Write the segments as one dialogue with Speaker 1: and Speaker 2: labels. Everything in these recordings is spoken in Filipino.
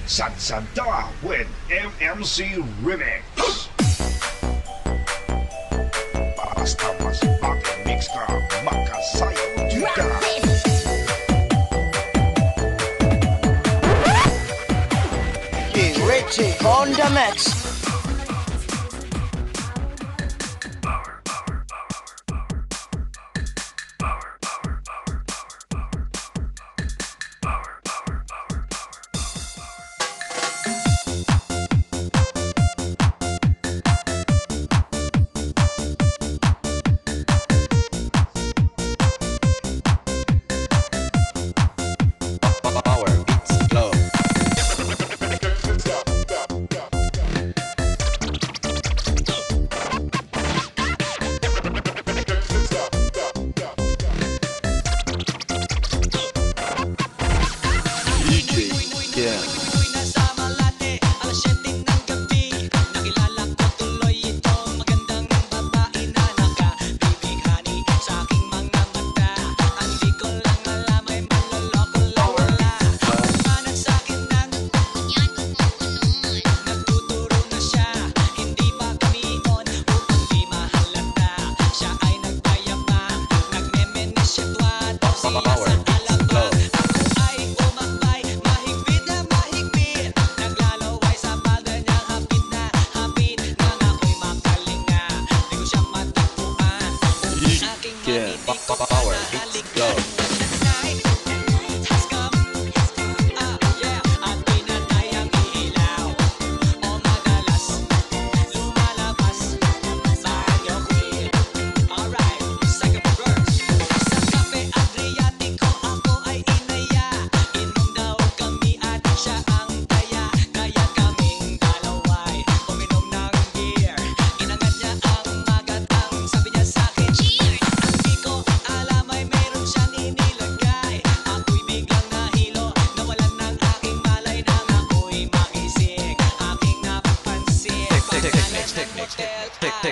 Speaker 1: Sansanta with MMC Remix. Basta mas mix ka, makasayaw juga.
Speaker 2: King Richie on the mix.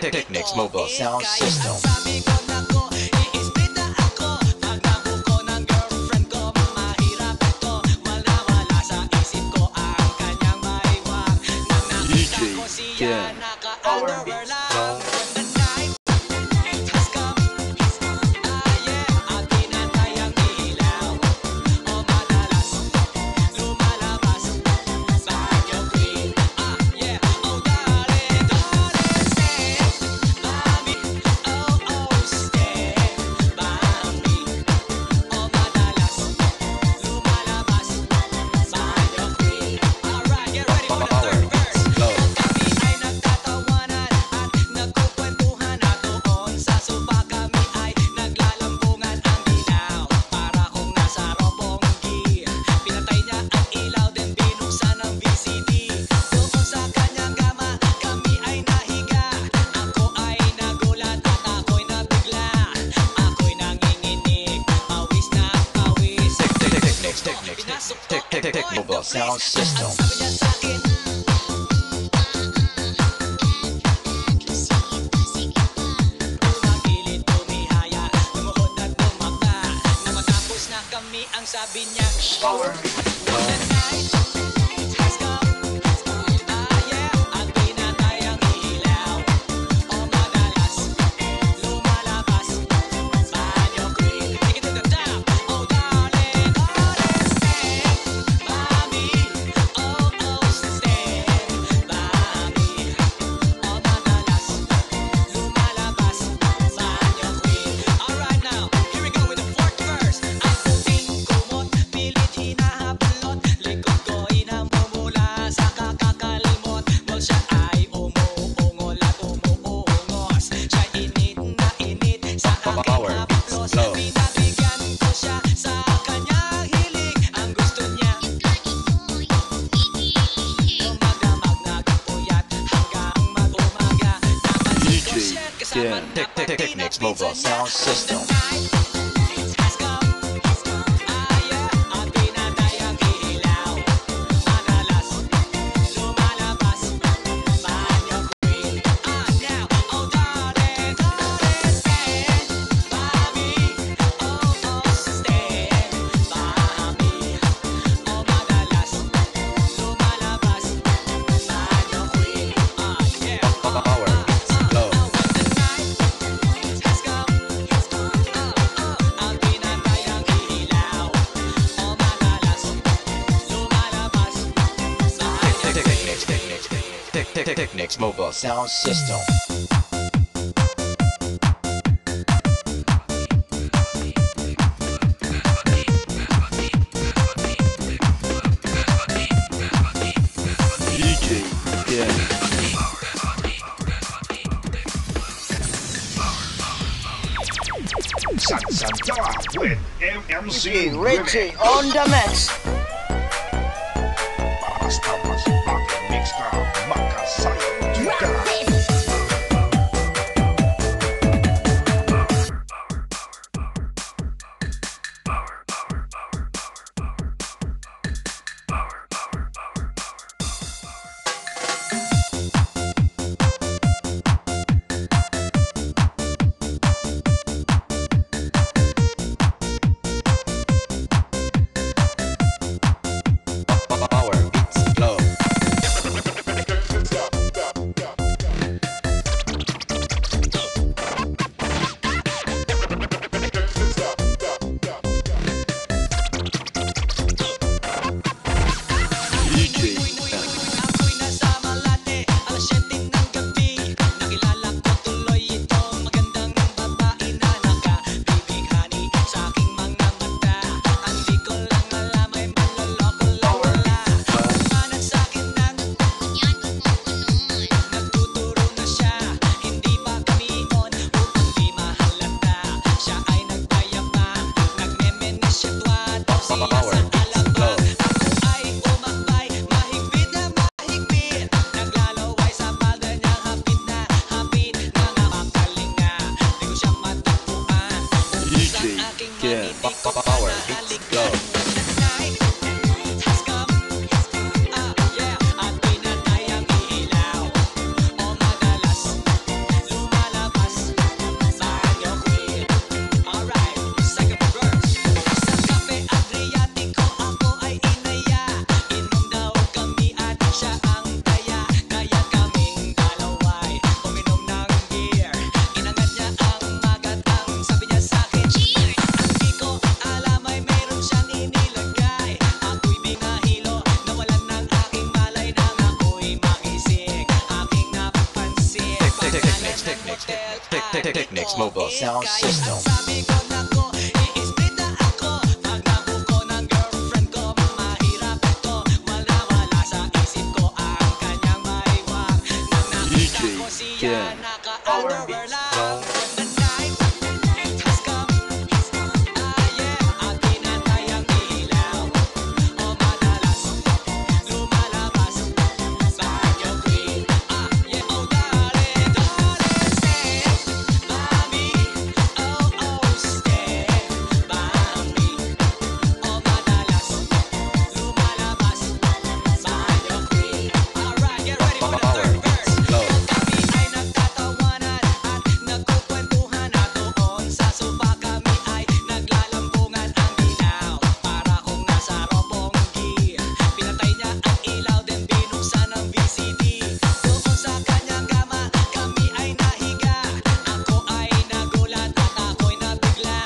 Speaker 3: Technics Mobile Sound System. DJ Ken. Power Beats. Mobile Sound System. Power. Technics Mobile Sound System. Technics Mobile Sound System. DJ Dan.
Speaker 1: Santa with MMC
Speaker 2: DJ
Speaker 1: Remix.
Speaker 2: Richie on the mix.
Speaker 1: Basta masipag mix ka, makasayaw juga.
Speaker 3: Power Beats Flow. DJ Dan.
Speaker 4: Ako'y nasa Malate, alas 7 ng gabi. Nakilala ko tuloy itong magandang babae na nakabibighani sa aking mga mata. Ang di ko lang alam ay manloloko lang wala. Umanat sa akin ng nagtuturo na siya. Hindi pa kami on upang di mahalata. Siya ay nagpayapa, nagmemenis siya tuwato siya
Speaker 3: Power
Speaker 4: sa
Speaker 3: Beats
Speaker 4: alabang.
Speaker 3: Flow.
Speaker 4: Ako ay umakbay, mahigpit na mahigpit. Naglalaway sa palda niya, hapit na hapit. Mga makalinga, di ko siya matagpuan. Ubus ang
Speaker 3: DJ
Speaker 4: aking
Speaker 3: Dan.
Speaker 4: manginig ko
Speaker 3: Power
Speaker 4: na
Speaker 3: Beats
Speaker 4: halikan.
Speaker 3: Flow.
Speaker 4: The night has come, yeah. At pinatay ang ilaw. O madalas, lumalabas sa anyo queen. Alright, second verse. Sa Cafe Adriatico ako ay inaya. Inom daw kami at siya ang taya. Kaya kaming dalaway uminom ng beer. Inangat niya ang magatang, sabi niya sa'kin, ang di ko alam ay meron siyang inilagay. Ako'y binahilo, nawalan ng aking malay nang ako'y magising. Aking napapansin,
Speaker 3: Technics Mobile Sound System.
Speaker 4: sabi ko nako, i-split na ako. Pag nabuko ng girlfriend ko, mahirap ito. Wala sa isip ko ang kanyang maiwag. Nang nakita
Speaker 3: DJ
Speaker 4: ko siya,
Speaker 3: Dan.
Speaker 4: naka-underwear lang. The night has come, yeah. At pinatay ang ilaw. O madalas, lumalabas sa anyo queen. Yeah, oh darling, stay by me. Oh, stay by me. O madalas, lumalabas sa anyo queen. Alright, get ready for the third verse.
Speaker 3: Flow.
Speaker 4: Kami ay nagtatawanan at nagkukwentuhan at doon sa sofa kami ay naglalampungan ang ilaw. Para kung nasa Roppongi, pinatay niya ang ilaw then binuksan ang VCD. Doon sa kanyang kama kami ay nahiga. Ako ay nagulat at ako'y nabigla.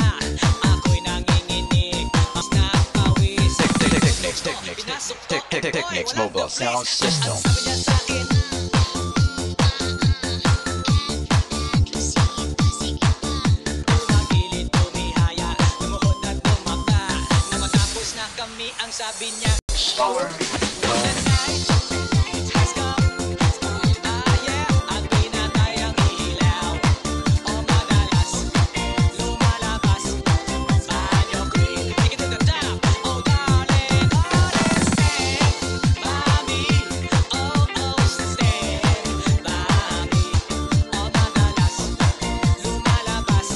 Speaker 4: Ako'y nanginginig, mas napawis. Pinasok ko,
Speaker 3: Technics
Speaker 4: walang
Speaker 3: Mobile
Speaker 4: kapis.
Speaker 3: Sound System.
Speaker 4: At sabi niya sa'kin, tumagilid, tumihaya, lumuhod at tumapa. Na matapos na kami ang sabi niya,
Speaker 3: Power
Speaker 4: the night has come, yeah. At pinatay ang ilaw. O madalas, lumalabas sa anyo queen. Take it to the top. Oh darling, stay by me. Oh, stay by me. O madalas, lumalabas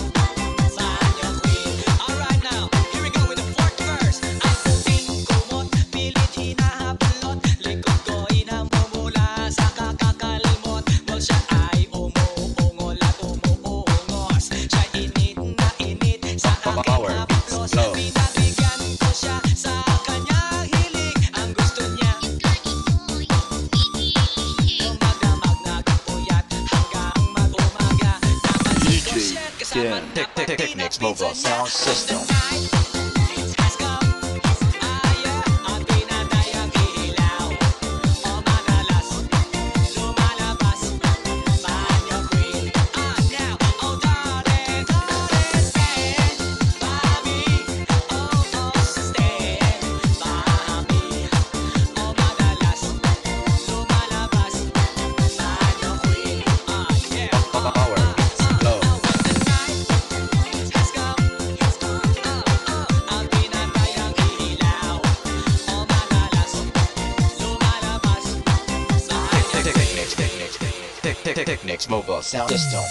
Speaker 4: sa anyo queen. Alright now, here we go with the fourth verse. Aking kumot, pilit hinahablot. Likod ko'y namumula sa kakakalimot. Well, siya ay umuungol at umuungos. Siya'y init na init sa aking
Speaker 3: Power
Speaker 4: haplos.
Speaker 3: Beats Flow.
Speaker 4: Pinabigyan ko siya sa kanyang hilig. Ang gusto niya, umagamag nagpuyat hanggang mag-umaga. Napansin ko
Speaker 3: DJ
Speaker 4: siya't kasama
Speaker 3: Dan.
Speaker 4: na pati
Speaker 3: Technics
Speaker 4: na
Speaker 3: Mobile
Speaker 4: pinsan
Speaker 3: Sound
Speaker 4: niya.
Speaker 3: System.
Speaker 4: The night has come, yeah. At pinatay ang ilaw. O madalas, lumalabas
Speaker 3: Technics Mobile Sound System.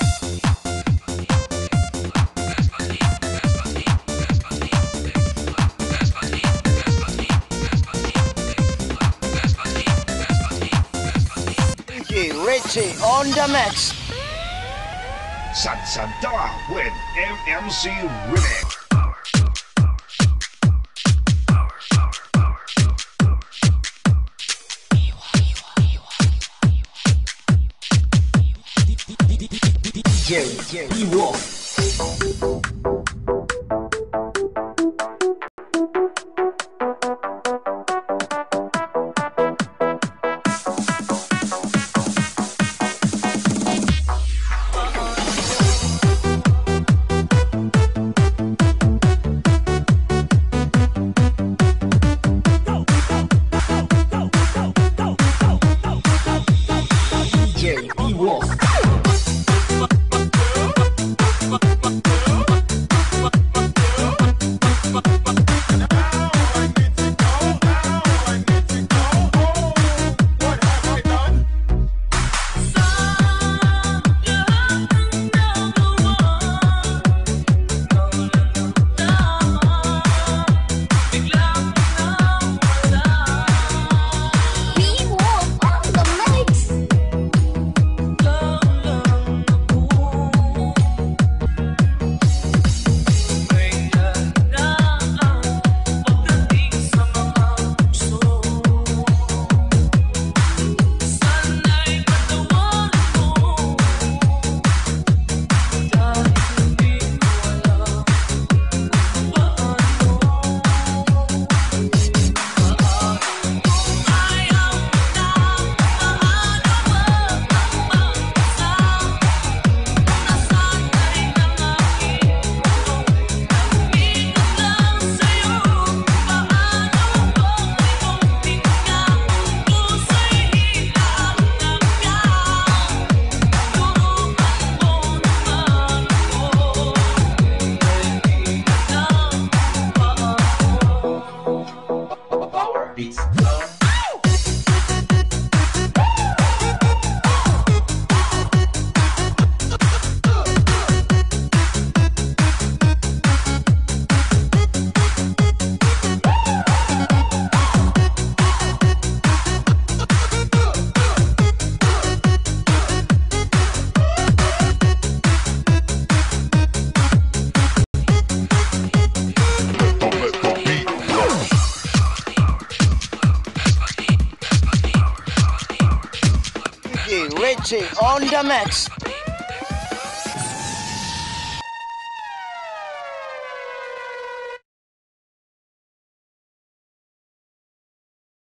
Speaker 2: DJ Richie on the mix.
Speaker 1: Sansanta with MMC Remix.
Speaker 2: DJ E-Wolf. DJ E-Wolf.
Speaker 5: E-Wolf on the mix.
Speaker 3: Beats.
Speaker 2: DJ Richie on the mix.